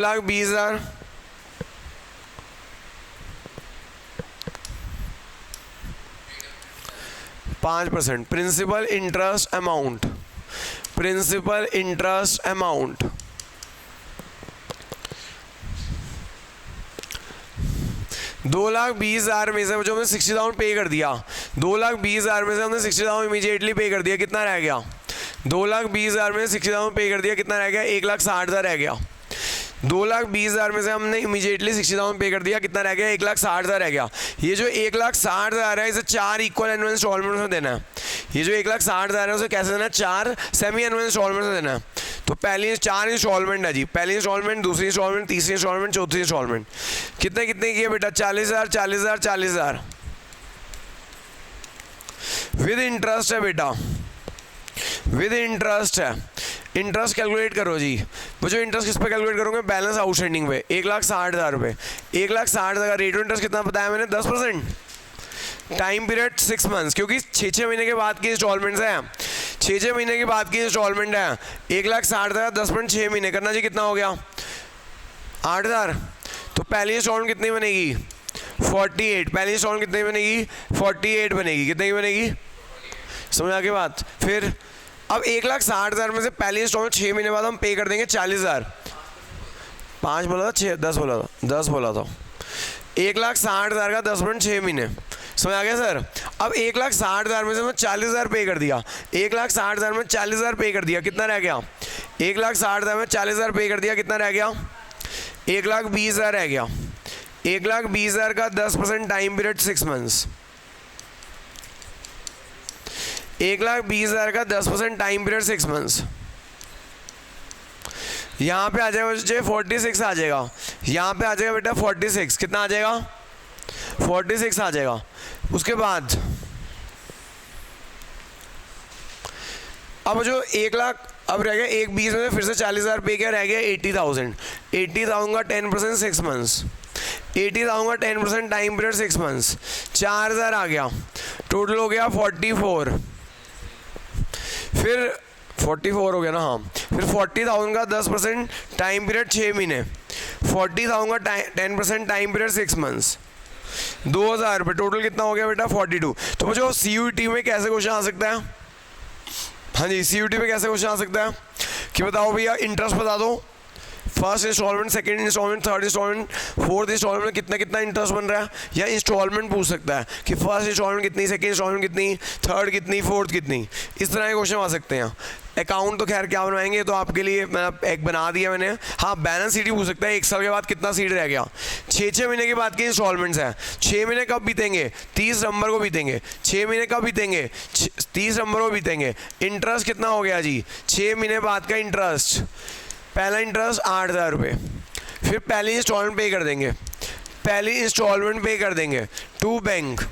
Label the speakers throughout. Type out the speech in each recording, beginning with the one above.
Speaker 1: 2,20,000 5%। Principal interest amount, principal interest amount 2,20,000 में से जो हमने 60,000 पे कर दिया, 2,20,000 में से हमने 60,000 इमीडिएटली पे कर दिया, कितना रह गया? 2,20,000 में 60,000 पे कर दिया, कितना रह गया? 1,60,000 रह गया। 2,20,000 में से हमने इमीडिएटली 60,000 पे कर दिया, कितना रह गया? 1,60,000 रह गया। ये जो 1,60,000 है इसे 4 इक्वल एनुअल इंस्टॉलमेंट में देना है। ये जो 1,60,000 है उसे कैसे देना है? 4 सेमी एनुअल इंस्टॉलमेंट में देना है। तो पहली 4 इंस्टॉलमेंट है जी, पहली इंस्टॉलमेंट, दूसरी इंस्टॉलमेंट, तीसरी इंस्टॉलमेंट, चौथी इंस्टॉलमेंट। कितने कितने किए बेटा? 40,000 40,000 40,000 विद इंटरेस्ट है बेटा, विद इंटरेस्ट है। इंटरेस्ट कैलकुलेट करो जी। वो जो इंटरेस्ट किस पे कैलकुलेट करोगे? बैलेंस आउटस्टैंडिंग पे। 1,60,000 रुपये, 1,60,000 का रेट ऑफ इंटरेस्ट कितना बताया मैंने? 10%। टाइम पीरियड 6 मंथ्स, क्योंकि 6 महीने के बाद की इंस्टॉलमेंट्स हैं, 6 महीने के बाद की इंस्टॉलमेंट है। 1,60,000 10% 6 महीने करना जी, कितना हो गया? 8,000। तो पहली इंस्टॉलमेंट कितनी बनेगी? 48। पहली इंस्टॉलमेंट कितनी बनेगी? 48 बनेगी। कितने की बनेगी? समझ आ गई बात? फिर अब 1,60,000 में से पहली इंस्टॉलमेंट 6 महीने बाद हम पे कर देंगे 40,000। 5 बोला था, 6 10 बोला था, 10 बोला था। 1,60,000 का 10% 6 महीने। समझ आ गया सर? अब 1,60,000 में से मैं 40,000 पे कर दिया, 1,60,000 में 40,000 पे कर दिया, कितना रह गया? 1,60,000 में 40,000 पे कर दिया, कितना रह गया? 1,20,000 रह गया। 1,20,000 का 10% टाइम पीरियड 6 मंथ्स। 1,20,000 का 10% टाइम पीरियड 6 मंथ्स। यहाँ पे आ जाएगा मुझे 46 आ जाएगा, यहाँ पे आ जाएगा बेटा 46। कितना आ जाएगा? 46 आ जाएगा। उसके बाद अब जो 1,00,000 अब रह गया 1,20,000 में फिर से 40,000 पे क्या रह गया? 80,000। 80,000 का 10% 6 मंथ्स। 80,000 का 10% टाइम पीरियड 6 मंथ्स। 4,000 आ गया, टोटल हो गया 44। फिर 44 हो गया ना? हाँ। फिर 40,000 का 10% टाइम पीरियड 6 महीने। 40,000 का 10% टाइम पीरियड 6 मंथ्स। 2,000 रुपये। टोटल कितना हो गया बेटा? 42। तो मुझे CUET में कैसे क्वेश्चन आ सकता है? हाँ जी, CUET में कैसे क्वेश्चन आ सकता है कि बताओ भैया इंटरेस्ट बता दो, first instalment, second instalment, third instalment, fourth instalment में कितना कितना इंटरेस्ट बन रहा है, या इंस्टॉलमेंट पूछ सकता है कि फर्स्ट इंस्टॉलमेंट कितनी, सेकंड इंस्टॉलमेंट कितनी, थर्ड कितनी, फोर्थ कितनी। इस तरह के क्वेश्चन आ सकते हैं। अकाउंट तो खैर क्या बनवाएंगे, तो आपके लिए मैं एक बना दिया मैंने। हाँ, बैलेंस शीट पूछ सकता है 1 साल के बाद कितना सीट रह गया। 6 महीने के बाद की इंस्टॉलमेंट्स है। 6 महीने कब बीतेंगे? 30 नवंबर को बीतेंगे। 6 महीने कब बीतेंगे? 30 नवंबर को बीतेंगे। इंटरेस्ट कितना हो गया जी? 6 महीने बाद का इंटरेस्ट। पहला इंटरेस्ट 8,000 रुपये। फिर पहली इंस्टॉलमेंट पे कर देंगे, पहली इंस्टॉलमेंट पे कर देंगे टू बैंक।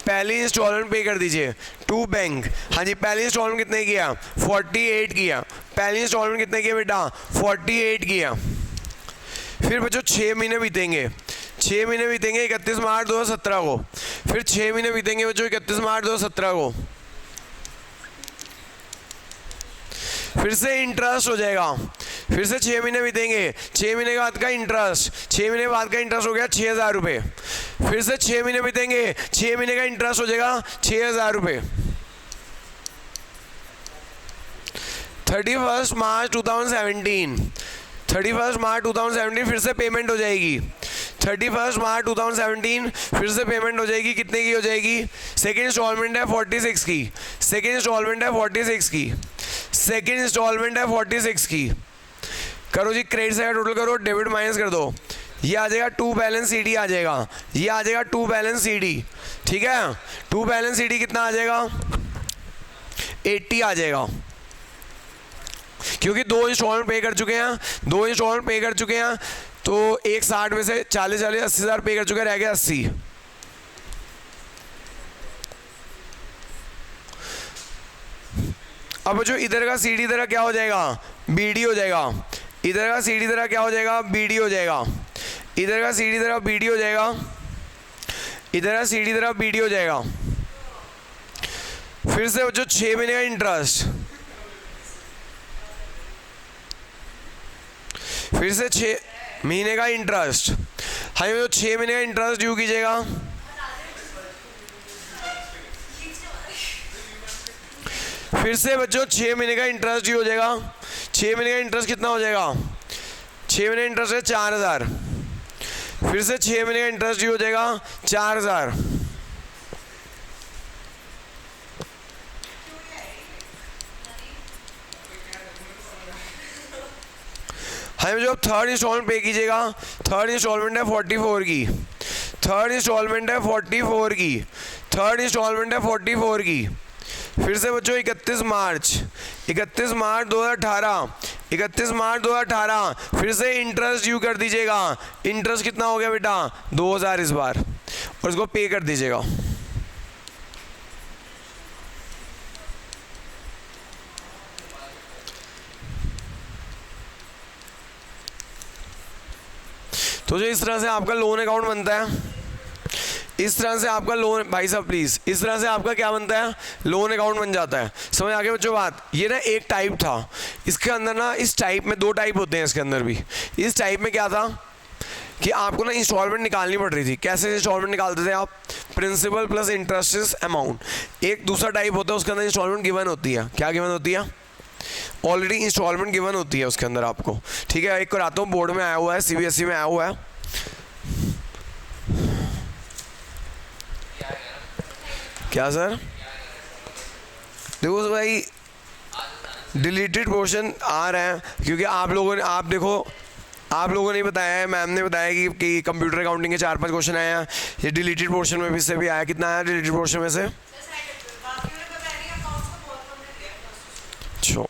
Speaker 1: पहली इंस्टॉलमेंट पे कर दीजिए टू बैंक। हाँ जी, पहली इंस्टॉलमेंट कितने किया? 48 किया। पहली इंस्टॉलमेंट कितने किया बेटा? 48 किया। फिर बच्चों 6 महीने बीतेंगे, 6 महीने बीतेंगे 31 मार्च 2017 को। फिर 6 महीने बीतेंगे बच्चों 31 मार्च 2017 को। फिर से इंटरेस्ट हो जाएगा, फिर से 6 महीने बीतेंगे, 6 महीने के बाद का इंटरेस्ट, 6 महीने के बाद का इंटरेस्ट हो गया 6,000 रुपये। फिर से 6 महीने बीतेंगे, 6 महीने का इंटरेस्ट हो जाएगा 6,000 रुपये। 31 मार्च 2017, 31 मार्च 2017 फिर से पेमेंट हो जाएगी। 31 मार्च 2017 फिर से पेमेंट हो जाएगी। कितने की हो जाएगी? सेकेंड इंस्टॉलमेंट है 46 की, सेकेंड इंस्टॉलमेंट है 46 की, सेकेंड इंस्टॉलमेंट है 46 की। करो जी, क्रेडिट साइड टोटल करो, डेबिट माइनस कर दो। ये आ जाएगा टू बैलेंस CD आ जाएगा, ये आ जाएगा टू बैलेंस CD। ठीक है, टू बैलेंस CD कितना आ जाएगा? 80 आ जाएगा, क्योंकि 2 इंस्टॉलमेंट पे कर चुके हैं, 2 इंस्टॉलमेंट पे कर चुके हैं। तो 160 में से 40 80,000 पे कर चुके हैं, रह गया 80। अब जो इधर का CD इधर क्या हो जाएगा? BD हो जाएगा। इधर का CD इधर क्या हो जाएगा? BD हो जाएगा। इधर का CD इधर BD हो जाएगा। इधर का CD इधर BD हो जाएगा। फिर से जो 6 महीने का इंटरेस्ट, फिर से 6 महीने का इंटरेस्ट। हमें जो 6 महीने का इंटरेस्ट ड्यू कीजिएगा, फिर से बच्चों 6 महीने का इंटरेस्ट ड्यू हो जाएगा। 6 महीने का इंटरेस्ट कितना हो जाएगा? 6 महीने का इंटरेस्ट है 4000, फिर से 6 महीने का इंटरेस्ट ड्यू हो जाएगा 4000। हमें जो थर्ड इंस्टॉलमेंट पे कीजिएगा, थर्ड इंस्टॉलमेंट है 44 की, थर्ड इंस्टॉलमेंट है 44 की, थर्ड इंस्टॉलमेंट है 44 की। फिर से बच्चों 31 मार्च 2018, 31 मार्च 2018, फिर से इंटरेस्ट ड्यू कर दीजिएगा। इंटरेस्ट कितना हो गया बेटा? 2000 इस बार, और इसको पे कर दीजिएगा। तो जो इस तरह से आपका लोन अकाउंट बनता है, इस तरह से आपका लोन, भाई साहब प्लीज़, इस तरह से आपका क्या बनता है? लोन अकाउंट बन जाता है। समझ आ गया बच्चों बात? ये ना एक टाइप था, इसके अंदर ना, इस टाइप में 2 टाइप होते हैं इसके अंदर भी। इस टाइप में क्या था कि आपको ना इंस्टॉलमेंट निकालनी पड़ रही थी। कैसे इंस्टॉलमेंट निकालते थे आप? Principal plus interest amount. एक दूसरा टाइप होता है, उसके अंदर इंस्टॉलमेंट गिवन होती है। क्या गिवन होती है? ऑलरेडी इंस्टॉलमेंट गिवन होती है उसके अंदर आपको। ठीक है, एक कराता हूँ, बोर्ड में आया हुआ है, CBSE में आया हुआ है। क्या सर? देखो भाई, डिलीटेड पोर्शन आ रहे हैं क्योंकि आप लोगों ने, आप देखो, आप लोगों ने बताया है, मैम ने बताया कि कंप्यूटर अकाउंटिंग के 4-5 क्वेश्चन आए हैं। ये डिलीटेड पोर्शन में भी से भी आया। कितना आया डिलीटेड पोर्शन में से? अच्छा,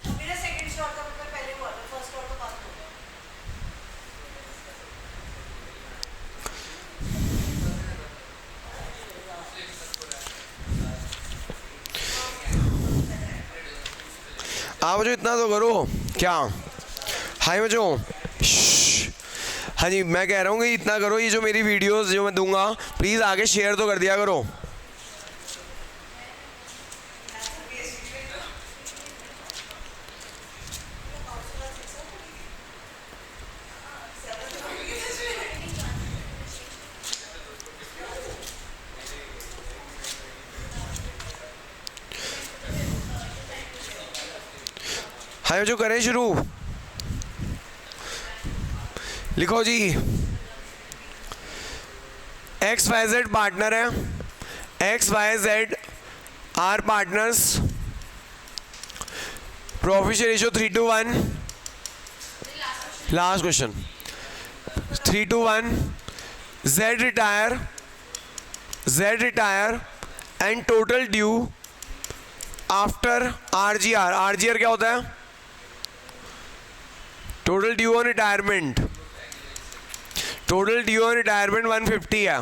Speaker 1: आप बच्चों इतना तो करो। क्या? हाय बच्चों, हाँ जी, मैं कह रहा हूँ कि इतना करो, ये जो मेरी वीडियोस जो मैं दूंगा प्लीज़ आगे शेयर तो कर दिया करो। हाँ जो करें शुरू, लिखो जी। XYZ पार्टनर है, XYZ are partners, profit ratio 3:1। Last question, 3:1। Z retire and total due after RGR। RGR क्या होता है? Total due on retirement. Total due on retirement 150 है।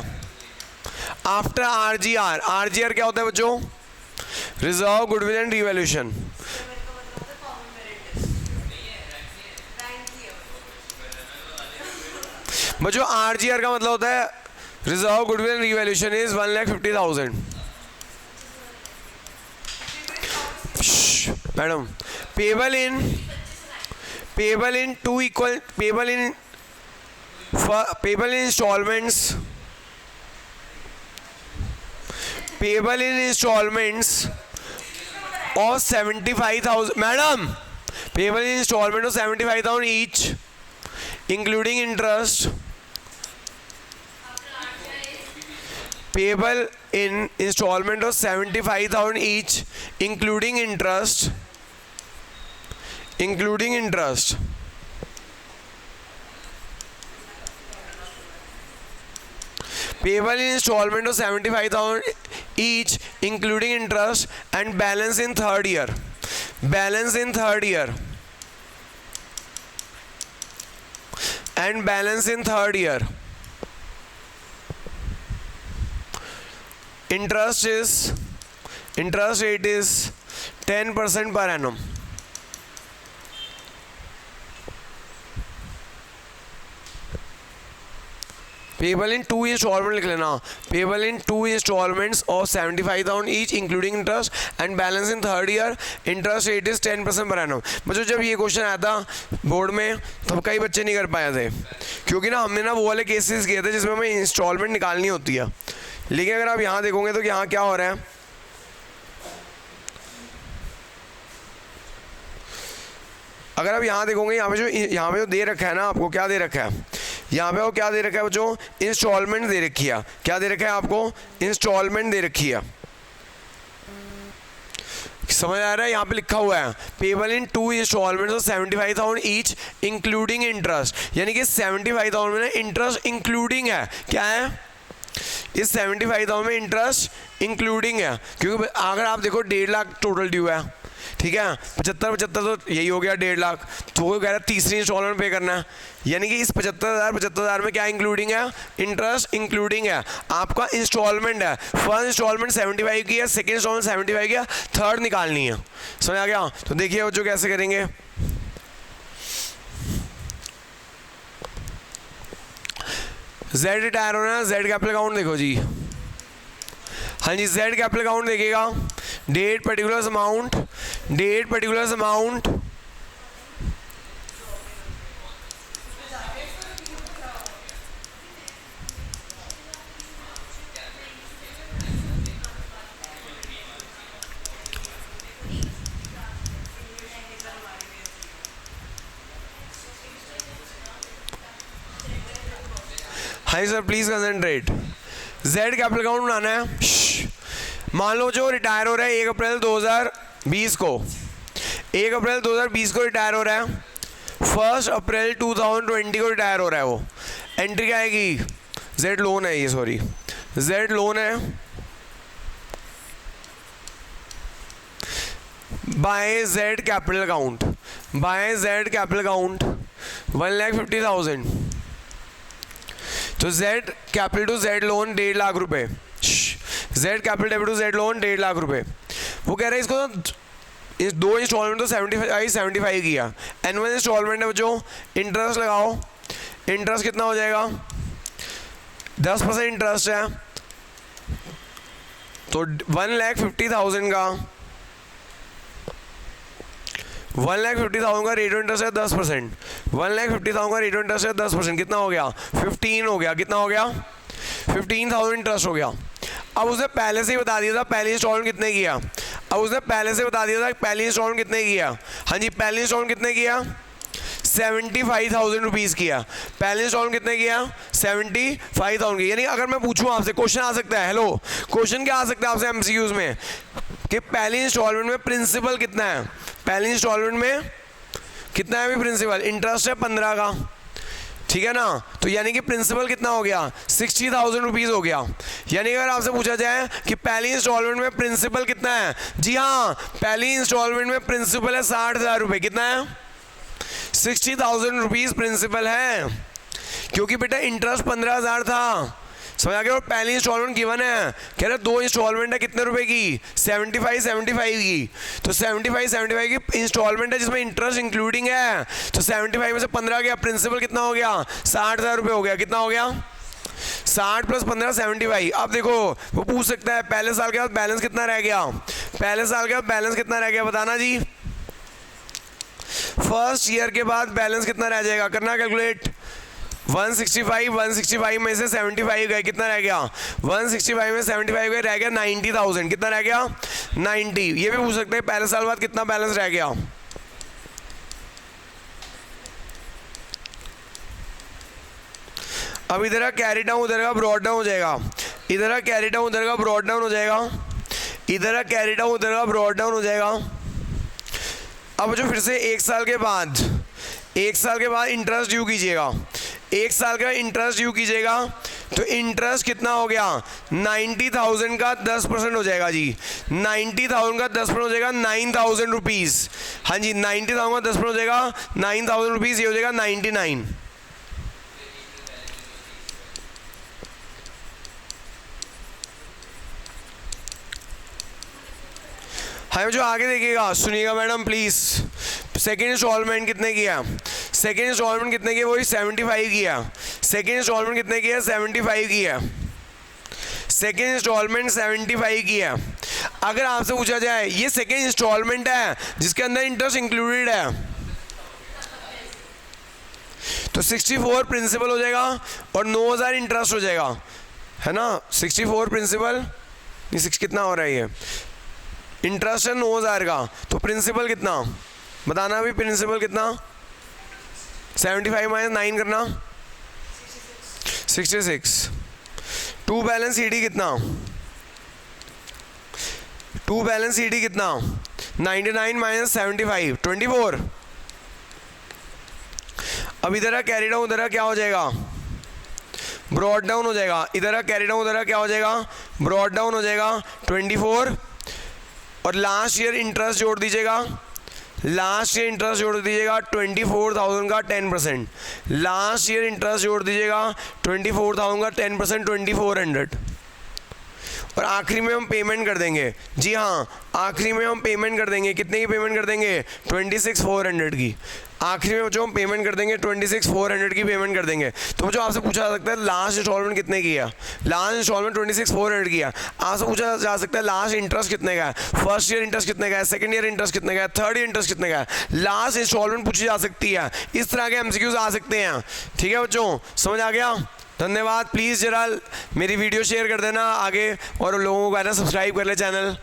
Speaker 1: आफ्टर RGR, RGR क्या होता है बच्चों? Reserve, goodwill and revaluation. बच्चों RGR का मतलब होता है reserve, goodwill and revaluation is 1,50,000। Madam, payable in two equal, payable in installments, payable in installments of 75,000। Madam, payable in installment of 75,000 each including interest, payable in installment of 75,000 each including interest, including interest। Payable in installment of 75,000 each including interest and balance in third year, balance in third year, and balance in third year। Interest rate is 10% per annum। Payable in 2 instalment लिख लेना, payable in 2 instalments of 75,000 each including interest and balance in third year, interest rate is 10% per annum. बच्चों जब ये question आया था board में तब कई बच्चे नहीं कर पाए थे, क्योंकि ना हमने ना वो वाले केसेस किए थे जिसमें हमें इंस्टॉलमेंट निकालनी होती है। लेकिन अगर आप यहाँ देखोगे तो यहाँ क्या हो रहा है, अगर आप यहाँ देखोगे यहाँ पे जो दे रखा है ना, आपको क्या दे रखा है, यहाँ पे वो क्या दे रखा है बच्चों, इंस्टॉलमेंट दे रखी है। क्या दे रखा है आपको, इंस्टॉलमेंट दे रखी है। समझ आ रहा है, यहाँ पे लिखा हुआ है payable in 2 instalments of 75,000 each including interest, यानी कि 75,000 में इंटरेस्ट इंक्लूडिंग है। क्या है, इस 75,000 में इंटरेस्ट इंक्लूडिंग है, क्योंकि अगर आप देखो 1.5 लाख टोटल ड्यू है, ठीक है, 75 तो यही हो गया 1.5 लाख, तो वो कह रहा है तीसरी इंस्टॉलमेंट पे करना है, यानी कि इस 75,000 में क्या इंक्लूडिंग है, इंटरेस्ट इंक्लूडिंग है। आपका इंस्टॉलमेंट है, फर्स्ट इंस्टॉलमेंट 75 की है, सेकेंड इंस्टॉलमेंट 75 की है, थर्ड निकालनी है। समझ आ गया, तो देखिए बच्चों कैसे करेंगे। जेड रिटायर होना है, जेड कैपिटल अकाउंट देखो जी, हाँ जी, जेड कैपिटल अकाउंट देखिएगा, date particular amount, date particular amount, हाँ sir please concentrate. Z capital account बनाना है। मान लो जो रिटायर हो रहा है 1 अप्रैल 2020 को, 1 अप्रैल 2020 को रिटायर हो रहा है, 1 अप्रैल 2020 को रिटायर हो रहा है, वो एंट्री क्या आएगी, जेड लोन है ये, सॉरी जेड लोन है, by Z capital account, by Z capital account 1,50,000, तो Z capital to Z loan 1.5 lakh रुपए, Z capital debit to Z loan 1.5 lakh रुपए। वो कह रहे हैं इसको तो इस 2 इंस्टॉलमेंट तो 75 किया, एनुअल इंस्टॉलमेंट है जो, इंटरेस्ट लगाओ, इंटरेस्ट कितना हो जाएगा, 10% इंटरेस्ट है, तो 1,50,000 का 1,50,000 का रेट ऑफ इंटरेस्ट है 10%, 1,50,000 का रेट ऑफ इंटरेस्ट है 10%, कितना हो गया 15 हो गया, कितना हो गया 15,000 इंटरेस्ट हो गया। अब उसने पहले से ही बता दिया था पहली इंस्टॉलमेंट कितने किया, अब उसने पहले से बता दिया था पहली इंस्टॉलमेंट कितने किया, हाँ जी पहली इंस्टॉलमेंट कितने किया 75,000 रुपीज़ किया, पहले इंस्टॉलमेंट कितने किया 75,000 की। यानी अगर मैं पूछूं आपसे, क्वेश्चन आ सकता है, हेलो क्वेश्चन क्या आ सकता है आपसे एमसीक्यूज में, कि पहली इंस्टॉलमेंट में प्रिंसिपल कितना है, पहली इंस्टॉलमेंट में कितना है अभी प्रिंसिपल, इंटरेस्ट है 15 का, ठीक है ना, तो यानी कि प्रिंसिपल कितना हो गया 60,000 रुपीज़ हो गया। यानी अगर आपसे पूछा जाए कि पहली इंस्टॉलमेंट में प्रिंसिपल कितना है, जी हाँ पहली इंस्टॉलमेंट में प्रिंसिपल है 60,000 रुपये, कितना है 60,000 रुपीज़ प्रिंसिपल है, क्योंकि बेटा इंटरेस्ट 15,000 था, समझ आ गया, और पहली इंस्टॉलमेंट गिवन है, कह रहे 2 इंस्टॉलमेंट है कितने रुपए की 75 की, तो 75 की इंस्टॉलमेंट है जिसमें इंटरेस्ट इंक्लूडिंग है, तो 75 में से 15 गया, प्रिंसिपल कितना हो गया 60,000 रुपये हो गया, कितना हो गया 60 + 15 75। अब देखो वो पूछ सकता है पहले साल के बाद बैलेंस कितना रह गया, पहले साल के बाद बैलेंस कितना रह गया बताना जी, फर्स्ट ईयर के बाद बैलेंस कितना रह जाएगा, करना कैलकुलेट, 165 में से 75 गए, कितना रह गया 165 में 75 गए, रह गया 90,000, कितना रह गया 90। ये भी पूछ सकते हैं पहले साल बाद कितना बैलेंस रह गया, अब इधर का कैरी डाउन उधर का ब्रॉड डाउन हो जाएगा, इधर का कैरी डाउन उधर का ब्रॉड डाउन हो जाएगा, इधर का कैरी डाउन उधर का ब्रॉड डाउन हो जाएगा। अब जो फिर से 1 साल के बाद इंटरेस्ट ड्यू कीजिएगा, 1 साल का इंटरेस्ट ड्यू कीजिएगा, तो इंटरेस्ट कितना हो गया 90,000 का 10% हो जाएगा जी, 90,000 का 10% हो जाएगा 9,000 रुपीज़, हाँ जी 90,000 का 10% हो जाएगा 9,000 रुपीज़, ये हो जाएगा 99। हाँ जो आगे देखिएगा सुनिएगा मैडम प्लीज़, सेकेंड इंस्टॉलमेंट कितने किया, सेकेंड इंस्टॉलमेंट कितने की, वही 75 किया, सेकेंड इंस्टॉलमेंट कितने की है? 75 की है। सेकेंड इंस्टॉलमेंट 75 की है। अगर आपसे पूछा जाए ये सेकेंड इंस्टॉलमेंट है जिसके अंदर इंटरेस्ट इंक्लूडेड है, तो 64 प्रिंसिपल हो जाएगा और 9000 इंटरेस्ट हो जाएगा, है ना। 64 प्रिंसिपल, ये 6 कितना हो रहा है, ये इंटरेस्ट है 9000 का, तो प्रिंसिपल कितना बताना भी, प्रिंसिपल कितना? 75 माइनस 9 करना 66। टू बैलेंस CD कितना? टू बैलेंस CD कितना? 99 माइनस 75 24। अब इधर कैरी डाउन, उधर क्या हो जाएगा? ब्रॉड डाउन हो जाएगा। इधर कैरी डाउन, उधर क्या हो जाएगा? ब्रॉड डाउन हो जाएगा 24। और लास्ट ईयर इंटरेस्ट जोड़ दीजिएगा, लास्ट ईयर इंटरेस्ट जोड़ दीजिएगा 24,000 का 10%। लास्ट ईयर इंटरेस्ट जोड़ दीजिएगा 24,000 का 10%, 2400। और आखिरी में हम पेमेंट कर देंगे, जी हाँ, आखिरी में हम पेमेंट कर देंगे, कितने की पेमेंट कर देंगे? 26,400 की। आखिरी में जो हम पेमेंट कर देंगे 26,400 की पेमेंट कर देंगे। तो जो आपसे पूछा जा सकता है लास्ट इंस्टॉलमेंट कितने की है? लास्ट इंस्टॉलमेंट 26,400 की है। आपसे पूछा जा सकता है लास्ट इंटरेस्ट कितने का है, फर्स्ट ईयर इंटरेस्ट कितने का है, सेकंड ईयर इंटरेस्ट कितने का है, थर्ड ईयर इंटरेस्ट कितने का है। लास्ट इंस्टॉलमेंट पूछी जा सकती है। इस तरह के MCQs आ सकते हैं। ठीक है बच्चों, समझ आ गया? धन्यवाद। प्लीज़ जरा मेरी वीडियो शेयर कर देना आगे और लोगों को कहना सब्सक्राइब कर ले चैनल।